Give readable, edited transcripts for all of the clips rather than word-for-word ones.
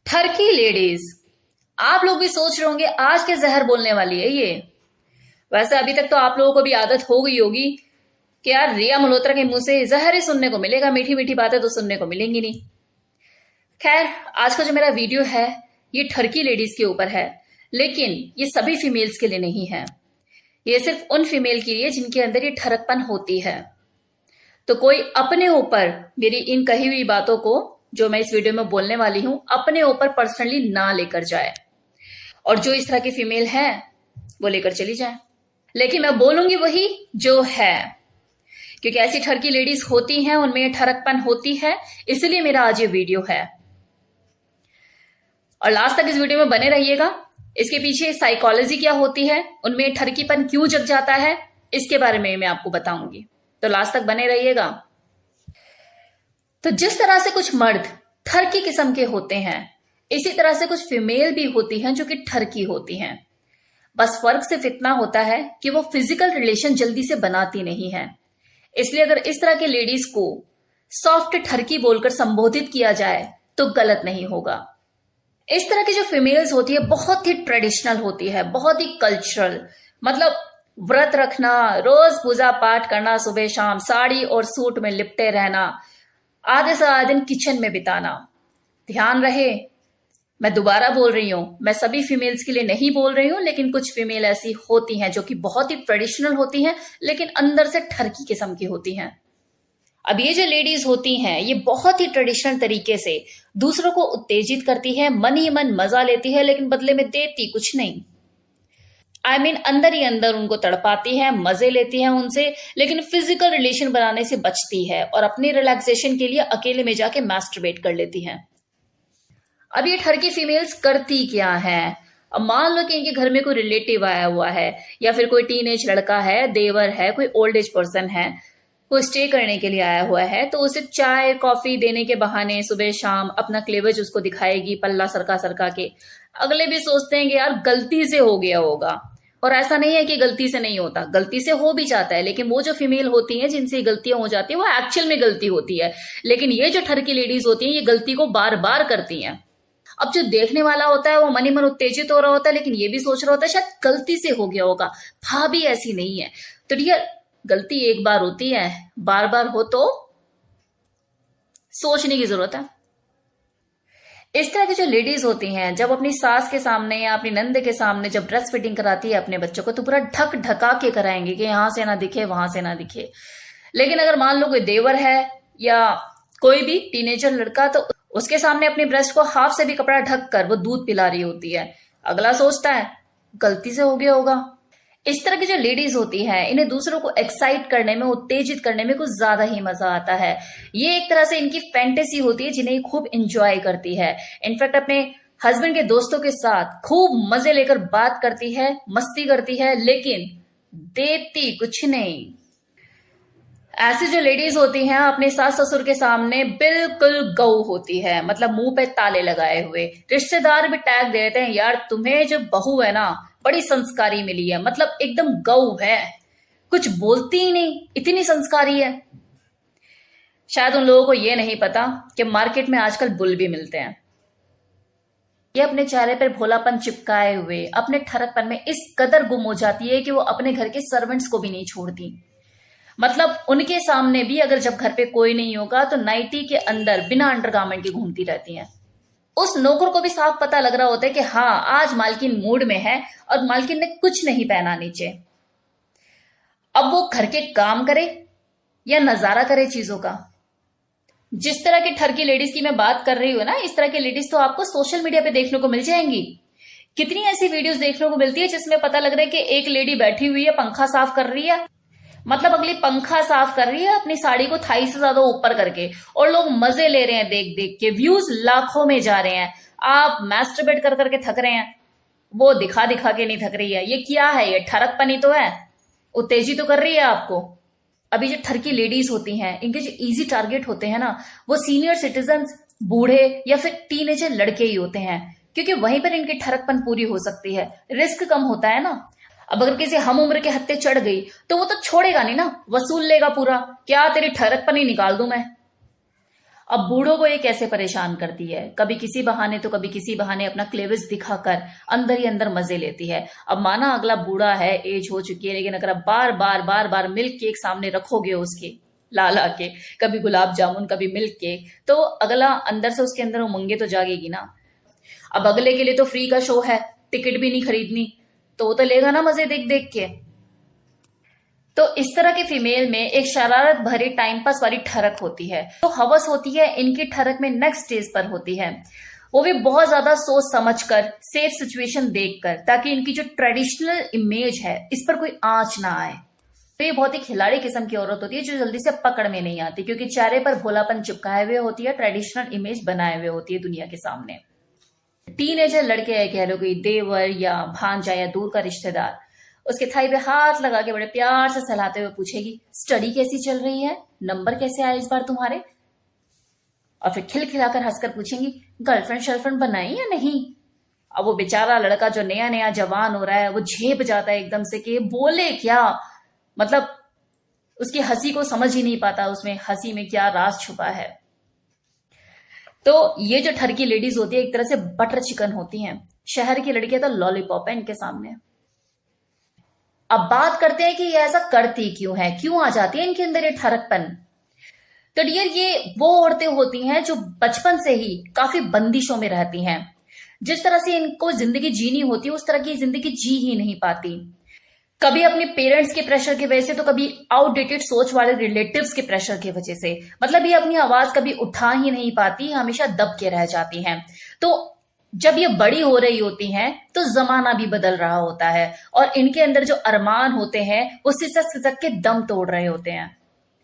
ठरकी ladies, आप लोग भी सोच रहे होंगे आज के जहर बोलने वाली है ये। वैसे अभी तक तो आप लोगों को भी आदत हो गई होगी कि यार रिया मल्होत्रा के मुंह से जहर ही सुनने को मिलेगा, मीठी मीठी बातें तो सुनने को मिलेंगी नहीं। खैर, आज का जो मेरा वीडियो है ये ठरकी लेडीज के ऊपर है, लेकिन ये सभी फीमेल्स के लिए नहीं है। ये सिर्फ उन फीमेल के लिए जिनके अंदर ये ठरकपन होती है। तो कोई अपने ऊपर मेरी इन कही हुई बातों को जो मैं इस वीडियो में बोलने वाली हूं अपने ऊपर पर्सनली ना लेकर जाए, और जो इस तरह की फीमेल है वो लेकर चली जाए। लेकिन मैं बोलूंगी वही जो है, क्योंकि ऐसी ठरकी लेडीज होती हैं, उनमें ठरकपन होती है, इसलिए मेरा आज ये वीडियो है। और लास्ट तक इस वीडियो में बने रहिएगा। इसके पीछे साइकोलॉजी क्या होती है, उनमें ठरकीपन क्यों जग जाता है, इसके बारे में मैं आपको बताऊंगी। तो लास्ट तक बने रहिएगा। तो जिस तरह से कुछ मर्द ठरकी किस्म के होते हैं, इसी तरह से कुछ फीमेल भी होती हैं जो कि ठरकी होती हैं। बस फर्क सिर्फ इतना होता है कि वो फिजिकल रिलेशन जल्दी से बनाती नहीं है। इसलिए अगर इस तरह के लेडीज को सॉफ्ट ठरकी बोलकर संबोधित किया जाए तो गलत नहीं होगा। इस तरह की जो फीमेल्स होती है बहुत ही ट्रेडिशनल होती है, बहुत ही कल्चरल। मतलब व्रत रखना, रोज पूजा पाठ करना, सुबह शाम साड़ी और सूट में लिपटे रहना, आधे से आधे दिन किचन में बिताना। ध्यान रहे, मैं दोबारा बोल रही हूं, मैं सभी फीमेल्स के लिए नहीं बोल रही हूं, लेकिन कुछ फीमेल ऐसी होती हैं जो कि बहुत ही ट्रेडिशनल होती हैं लेकिन अंदर से ठरकी किस्म की होती हैं। अब ये जो लेडीज होती हैं ये बहुत ही ट्रेडिशनल तरीके से दूसरों को उत्तेजित करती है, मन ही मन मजा लेती है, लेकिन बदले में देती कुछ नहीं। I mean, अंदर ही अंदर उनको तड़पाती है, मजे लेती है उनसे, लेकिन फिजिकल रिलेशन बनाने से बचती है और अपनी रिलैक्सेशन के लिए अकेले में जाके मैस्टरबेट कर लेती है। अब ये ठरकी फीमेल्स करती क्या है? अब मान लो कि इनके घर में कोई रिलेटिव आया हुआ है, या फिर कोई टीनेज लड़का है, देवर है, कोई ओल्ड एज पर्सन है, वो स्टे करने के लिए आया हुआ है, तो उसे चाय कॉफी देने के बहाने सुबह शाम अपना क्लेवेज उसको दिखाएगी, पल्ला सरका सरका के। अगले भी सोचते हैं कि यार गलती से हो गया होगा, और ऐसा नहीं है कि गलती से नहीं होता, गलती से हो भी जाता है। लेकिन वो जो फीमेल होती हैं जिनसे गलतियां हो जाती है वो एक्चुअल में गलती होती है, लेकिन ये जो ठरकी लेडीज होती हैं ये गलती को बार बार करती हैं। अब जो देखने वाला होता है वो मन ही मन उत्तेजित हो रहा होता है, लेकिन ये भी सोच रहा होता है शायद गलती से हो गया होगा, भाभी ऐसी नहीं है। तो डियर, गलती एक बार होती है, बार बार हो तो सोचने की जरूरत है। इस तरह की जो लेडीज होती हैं जब अपनी सास के सामने या अपनी नंद के सामने जब ब्रेस्ट फीडिंग कराती है अपने बच्चों को, तो पूरा ढक ढका के कराएंगे कि यहां से ना दिखे वहां से ना दिखे। लेकिन अगर मान लो कोई देवर है या कोई भी टीनेजर लड़का, तो उसके सामने अपनी ब्रेस्ट को हाफ से भी कपड़ा ढक कर वो दूध पिला रही होती है, अगला सोचता है गलती से हो गया होगा। इस तरह की जो लेडीज होती हैं इन्हें दूसरों को एक्साइट करने में, उत्तेजित करने में कुछ ज्यादा ही मजा आता है। ये एक तरह से इनकी फैंटेसी होती है जिन्हें खूब एंजॉय करती है। इनफैक्ट अपने हस्बैंड के दोस्तों के साथ खूब मजे लेकर बात करती है, मस्ती करती है, लेकिन देती कुछ नहीं। ऐसी जो लेडीज होती हैं अपने सास ससुर के सामने बिल्कुल गऊ होती है, मतलब मुंह पे ताले लगाए हुए। रिश्तेदार भी टैग दे देते हैं, यार तुम्हें जो बहू है ना बड़ी संस्कारी मिली है, मतलब एकदम गऊ है, कुछ बोलती ही नहीं, इतनी संस्कारी है। शायद उन लोगों को यह नहीं पता कि मार्केट में आजकल बुल भी मिलते हैं। ये अपने चेहरे पर भोलापन चिपकाए हुए अपने ठरकपन में इस कदर गुम हो जाती है कि वो अपने घर के सर्वेंट्स को भी नहीं छोड़ती। मतलब उनके सामने भी अगर जब घर पे कोई नहीं होगा तो नाइटी के अंदर बिना अंडरगारमेंट के घूमती रहती हैं। उस नौकर को भी साफ पता लग रहा होता है कि हाँ आज मालकिन मूड में है और मालकिन ने कुछ नहीं पहना नीचे। अब वो घर के काम करे या नजारा करे चीजों का। जिस तरह की ठरकी लेडीज की मैं बात कर रही हूं ना, इस तरह की लेडीज तो आपको सोशल मीडिया पे देखने को मिल जाएंगी। कितनी ऐसी वीडियोस देखने को मिलती है जिसमें पता लग रहा है कि एक लेडी बैठी हुई है, पंखा साफ कर रही है, मतलब अगली पंखा साफ कर रही है अपनी साड़ी को थाई से ज्यादा ऊपर करके, और लोग मजे ले रहे हैं देख देख के, व्यूज लाखों में जा रहे हैं। आप मैस्टरबेट कर करके थक रहे हैं, वो दिखा दिखा के नहीं थक रही है। ये क्या है? ये ठरकपनी तो है, उत्तेजित तो कर रही है आपको। अभी जो ठरकी लेडीज होती हैं इनके जो इजी टारगेट होते हैं ना, वो सीनियर सिटीजन, बूढ़े या फिर टीनेजर लड़के ही होते हैं, क्योंकि वहीं पर इनकी ठरकपन पूरी हो सकती है, रिस्क कम होता है ना। अब अगर किसी हम उम्र के हत्ते चढ़ गई तो वो तो छोड़ेगा नहीं ना, वसूल लेगा पूरा, क्या तेरी ठरकपन ही निकाल दूं मैं। अब बूढ़ों को ये कैसे परेशान करती है, कभी किसी बहाने तो कभी किसी बहाने अपना क्लेविस दिखाकर अंदर ही अंदर मजे लेती है। अब माना अगला बूढ़ा है, एज हो चुकी है, लेकिन अगर आप बार बार मिल्क केक सामने रखोगे उसके ला ला के, कभी गुलाब जामुन कभी मिल्क केक, तो अगला अंदर से उसके अंदर उमंगे तो जागेगी ना। अब अगले के लिए तो फ्री का शो है, टिकट भी नहीं खरीदनी, तो वो तो लेगा ना मजे देख देख के। तो इस तरह के फीमेल में एक शरारत भरी टाइम पास वाली ठरक होती है, तो हवस होती है इनकी ठरक में नेक्स्ट स्टेज पर होती है, वो भी बहुत ज्यादा सोच समझकर, सेफ सिचुएशन देखकर, ताकि इनकी जो ट्रेडिशनल इमेज है इस पर कोई आंच ना आए। तो ये बहुत ही खिलाड़ी किस्म की औरत होती है जो जल्दी से पकड़ में नहीं आती, क्योंकि चेहरे पर भोलापन चिपकाए हुए होती है, ट्रेडिशनल इमेज बनाए हुए होती है दुनिया के सामने। टीनेजर लड़के है, कह लो कोई देवर या भांजा या दूर का रिश्तेदार, उसके थाई पे हाथ लगा के बड़े प्यार से सहलाते हुए पूछेगी, स्टडी कैसी चल रही है, नंबर कैसे आए इस बार तुम्हारे? और फिर खिलखिलाकर हंसकर पूछेंगी, गर्लफ्रेंड शर्लफ्रेंड बनाई या नहीं? अब वो बेचारा लड़का जो नया नया जवान हो रहा है वो झेप जाता है एकदम से कि बोले क्या, मतलब उसकी हंसी को समझ ही नहीं पाता, उसमें हंसी में क्या राज छुपा है। तो ये जो ठरकी लेडीज होती है एक तरह से बटर चिकन होती हैं, शहर की लड़कियां तो लॉलीपॉप है इनके सामने। अब बात करते हैं कि ये ऐसा करती क्यों है, क्यों आ जाती है इनके अंदर ये ठरकपन। तो डियर, ये वो औरतें होती हैं जो बचपन से ही काफी बंदिशों में रहती हैं। जिस तरह से इनको जिंदगी जीनी होती है उस तरह की जिंदगी जी ही नहीं पाती, कभी अपने पेरेंट्स के प्रेशर की वजह से, तो कभी आउटडेटेड सोच वाले रिलेटिव्स के प्रेशर की वजह से। मतलब ये अपनी आवाज कभी उठा ही नहीं पाती, हमेशा दब के रह जाती हैं। तो जब ये बड़ी हो रही होती हैं तो जमाना भी बदल रहा होता है और इनके अंदर जो अरमान होते हैं वो सिसक सिसक के दम तोड़ रहे होते हैं।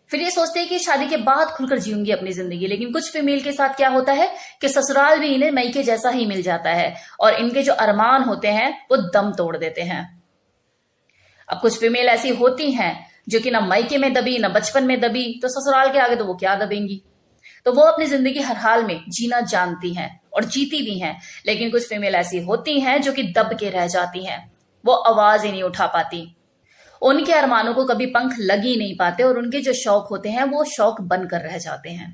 फिर ये सोचते हैं कि शादी के बाद खुलकर जीऊंगी अपनी जिंदगी, लेकिन कुछ फीमेल के साथ क्या होता है कि ससुराल भी इन्हें मैके जैसा ही मिल जाता है और इनके जो अरमान होते हैं वो दम तोड़ देते हैं। अब कुछ फीमेल ऐसी होती हैं जो कि ना मैके में दबी ना बचपन में दबी, तो ससुराल के आगे तो वो क्या दबेंगी, तो वो अपनी जिंदगी हर हाल में जीना जानती हैं और जीती भी हैं। लेकिन कुछ फीमेल ऐसी होती हैं जो कि दब के रह जाती हैं, वो आवाज ही नहीं उठा पाती, उनके अरमानों को कभी पंख लग ही नहीं पाते और उनके जो शौक होते हैं वो शौक बनकर रह जाते हैं।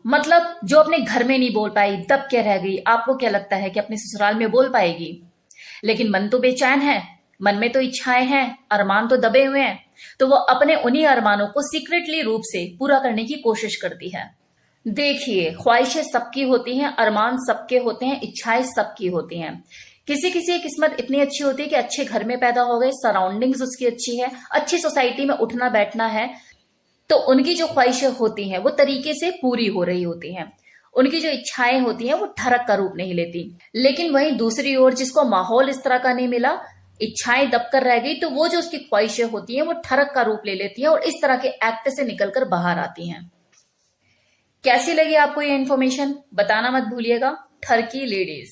मतलब जो अपने घर में नहीं बोल पाई, दब के रह गई, आपको क्या लगता है कि अपने ससुराल में बोल पाएगी? लेकिन मन तो बेचैन है, मन में तो इच्छाएं हैं, अरमान तो दबे हुए हैं, तो वो अपने उन्हीं अरमानों को सीक्रेटली रूप से पूरा करने की कोशिश करती है। देखिए, ख्वाहिशें सबकी होती हैं, अरमान सबके होते हैं, इच्छाएं सबकी होती हैं। किसी किसी की किस्मत इतनी अच्छी होती है कि अच्छे घर में पैदा हो गए, सराउंडिंग्स उसकी अच्छी है, अच्छी सोसाइटी में उठना बैठना है, तो उनकी जो ख्वाहिशें होती हैं वो तरीके से पूरी हो रही होती हैं, उनकी जो इच्छाएं होती हैं वो ठरक का रूप नहीं लेती। लेकिन वहीं दूसरी ओर जिसको माहौल इस तरह का नहीं मिला, इच्छाएं दबकर रह गई, तो वो जो उसकी ख्वाहिशें होती हैं वो ठरक का रूप ले लेती हैं और इस तरह के एक्ट से निकलकर बाहर आती हैं। कैसी लगी आपको ये इन्फॉर्मेशन, बताना मत भूलिएगा। ठरकी लेडीज।